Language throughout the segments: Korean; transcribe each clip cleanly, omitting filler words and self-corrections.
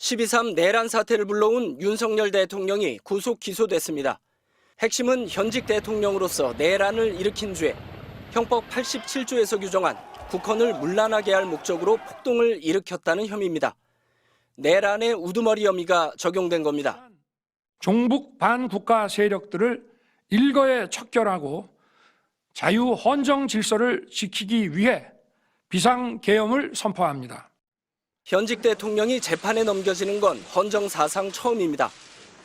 12.3 내란 사태를 불러온 윤석열 대통령이 구속 기소됐습니다. 핵심은 현직 대통령으로서 내란을 일으킨 죄, 형법 87조에서 규정한 국헌을 문란하게 할 목적으로 폭동을 일으켰다는 혐의입니다. 내란의 우두머리 혐의가 적용된 겁니다. 종북 반국가 세력들을 일거에 척결하고 자유헌정 질서를 지키기 위해 비상계엄을 선포합니다. 현직 대통령이 재판에 넘겨지는 건 헌정 사상 처음입니다.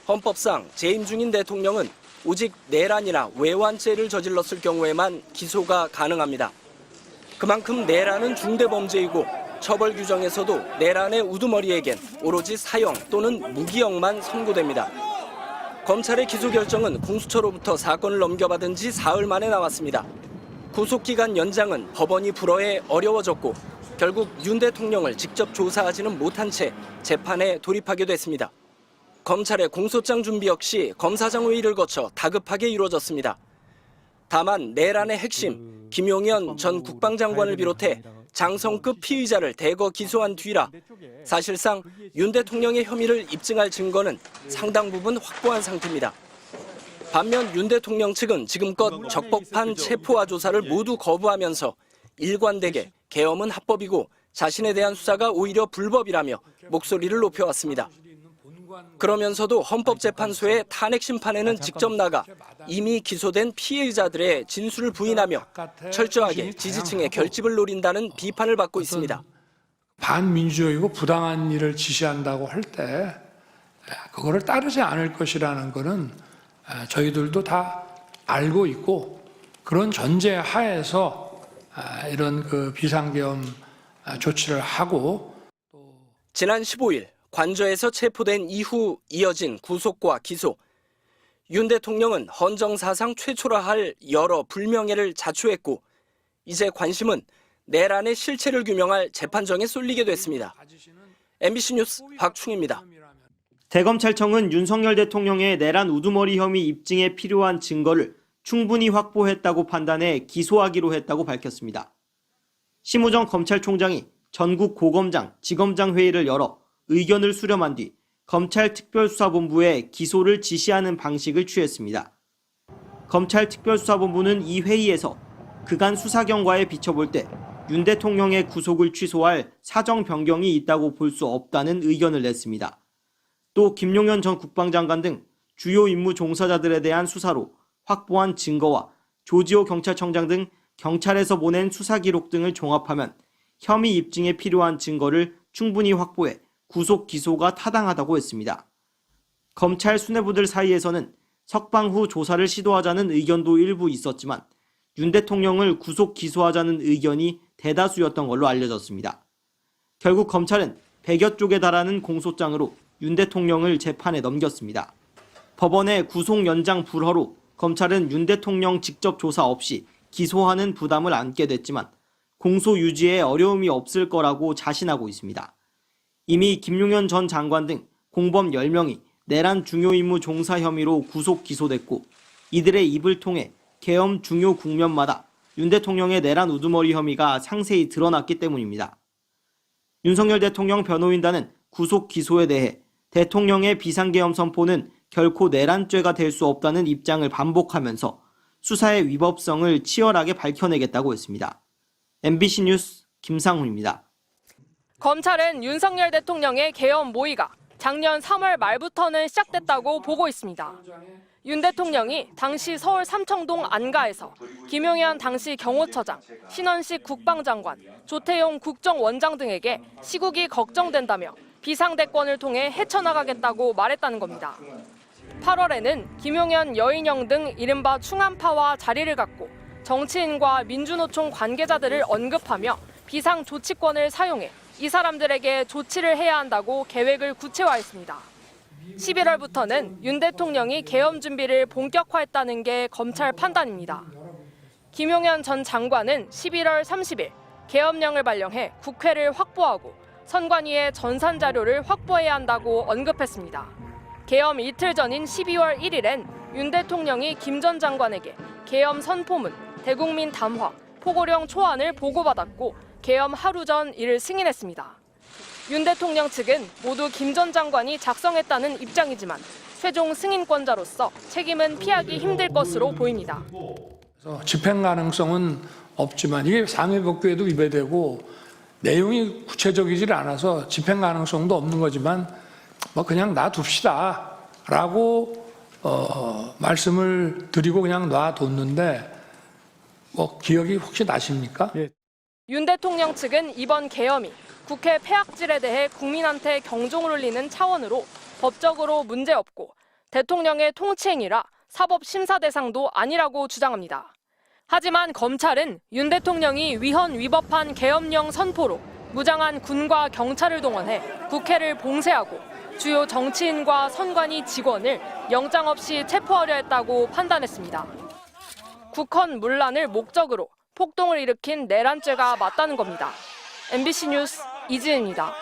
헌법상 재임 중인 대통령은 오직 내란이나 외환죄를 저질렀을 경우에만 기소가 가능합니다. 그만큼 내란은 중대범죄이고 처벌 규정에서도 내란의 우두머리에겐 오로지 사형 또는 무기형만 선고됩니다. 검찰의 기소 결정은 공수처로부터 사건을 넘겨받은 지 사흘 만에 나왔습니다. 구속기간 연장은 법원이 불허해 어려워졌고 결국 윤 대통령을 직접 조사하지는 못한 채 재판에 돌입하게 됐습니다. 검찰의 공소장 준비 역시 검사장 회의를 거쳐 다급하게 이루어졌습니다. 다만 내란의 핵심 김용현 전 국방장관을 비롯해 장성급 피의자를 대거 기소한 뒤라 사실상 윤 대통령의 혐의를 입증할 증거는 상당 부분 확보한 상태입니다. 반면 윤 대통령 측은 지금껏 적법한 체포와 조사를 모두 거부하면서 일관되게 계엄은 합법이고 자신에 대한 수사가 오히려 불법이라며 목소리를 높여왔습니다. 그러면서도 헌법재판소의 탄핵 심판에는 직접 나가 이미 기소된 피해자들의 진술을 부인하며 철저하게 지지층의 결집을 노린다는 비판을 받고 있습니다. 반민주적이고 부당한 일을 지시한다고 할 때 그거를 따르지 않을 것이라는 것은 저희들도 다 알고 있고 그런 전제 하에서 이런 그 비상계엄 조치를 하고 지난 15일 관저에서 체포된 이후 이어진 구속과 기소. 윤 대통령은 헌정사상 최초라 할 여러 불명예를 자초했고 이제 관심은 내란의 실체를 규명할 재판정에 쏠리게 됐습니다. MBC 뉴스 박충희입니다. 대검찰청은 윤석열 대통령의 내란 우두머리 혐의 입증에 필요한 증거를 충분히 확보했다고 판단해 기소하기로 했다고 밝혔습니다. 심우정 검찰총장이 전국 고검장, 지검장 회의를 열어 의견을 수렴한 뒤 검찰특별수사본부에 기소를 지시하는 방식을 취했습니다. 검찰특별수사본부는 이 회의에서 그간 수사 경과에 비춰볼 때 윤 대통령의 구속을 취소할 사정 변경이 있다고 볼 수 없다는 의견을 냈습니다. 또 김용현 전 국방장관 등 주요 임무 종사자들에 대한 수사로 확보한 증거와 조지호 경찰청장 등 경찰에서 보낸 수사 기록 등을 종합하면 혐의 입증에 필요한 증거를 충분히 확보해 구속 기소가 타당하다고 했습니다. 검찰 수뇌부들 사이에서는 석방 후 조사를 시도하자는 의견도 일부 있었지만 윤 대통령을 구속 기소하자는 의견이 대다수였던 걸로 알려졌습니다. 결국 검찰은 100여 쪽에 달하는 공소장으로 윤 대통령을 재판에 넘겼습니다. 법원의 구속 연장 불허로 검찰은 윤 대통령 직접 조사 없이 기소하는 부담을 안게 됐지만 공소 유지에 어려움이 없을 거라고 자신하고 있습니다. 이미 김용현 전 장관 등 공범 10명이 내란 중요 임무 종사 혐의로 구속 기소됐고 이들의 입을 통해 계엄 중요 국면마다 윤 대통령의 내란 우두머리 혐의가 상세히 드러났기 때문입니다. 윤석열 대통령 변호인단은 구속 기소에 대해 대통령의 비상계엄 선포는 결코 내란죄가 될 수 없다는 입장을 반복하면서 수사의 위법성을 치열하게 밝혀내겠다고 했습니다. MBC 뉴스 김상훈입니다. 검찰은 윤석열 대통령의 계엄 모의가 작년 3월 말부터는 시작됐다고 보고 있습니다. 윤 대통령이 당시 서울 삼청동 안가에서 김용현 당시 경호처장, 신원식 국방장관, 조태용 국정원장 등에게 시국이 걱정된다며 비상대권을 통해 헤쳐나가겠다고 말했다는 겁니다. 8월에는 김용현, 여인영 등 이른바 충암파와 자리를 갖고 정치인과 민주노총 관계자들을 언급하며 비상조치권을 사용해 이 사람들에게 조치를 해야 한다고 계획을 구체화했습니다. 11월부터는 윤 대통령이 계엄 준비를 본격화했다는 게 검찰 판단입니다. 김용현 전 장관은 11월 30일 계엄령을 발령해 국회를 확보하고 선관위의 전산 자료를 확보해야 한다고 언급했습니다. 계엄 이틀 전인 12월 1일엔 윤 대통령이 김 전 장관에게 계엄 선포문, 대국민 담화, 포고령 초안을 보고받았고 계엄 하루 전 이를 승인했습니다. 윤 대통령 측은 모두 김 전 장관이 작성했다는 입장이지만 최종 승인권자로서 책임은 피하기 힘들 것으로 보입니다. 그래서 집행 가능성은 없지만 이게 상해법규에도 위배되고 내용이 구체적이질 않아서 집행 가능성도 없는 거지만 뭐 그냥 놔둡시다라고 말씀을 드리고 그냥 놔뒀는데 뭐 기억이 혹시 나십니까? 윤 대통령 측은 이번 계엄이 국회 폐악질에 대해 국민한테 경종을 울리는 차원으로 법적으로 문제없고 대통령의 통치행위라 사법심사 대상도 아니라고 주장합니다. 하지만 검찰은 윤 대통령이 위헌 위법한 계엄령 선포로 무장한 군과 경찰을 동원해 국회를 봉쇄하고 주요 정치인과 선관위 직원을 영장 없이 체포하려 했다고 판단했습니다. 국헌 문란을 목적으로 폭동을 일으킨 내란죄가 맞다는 겁니다. MBC 뉴스 이지은입니다.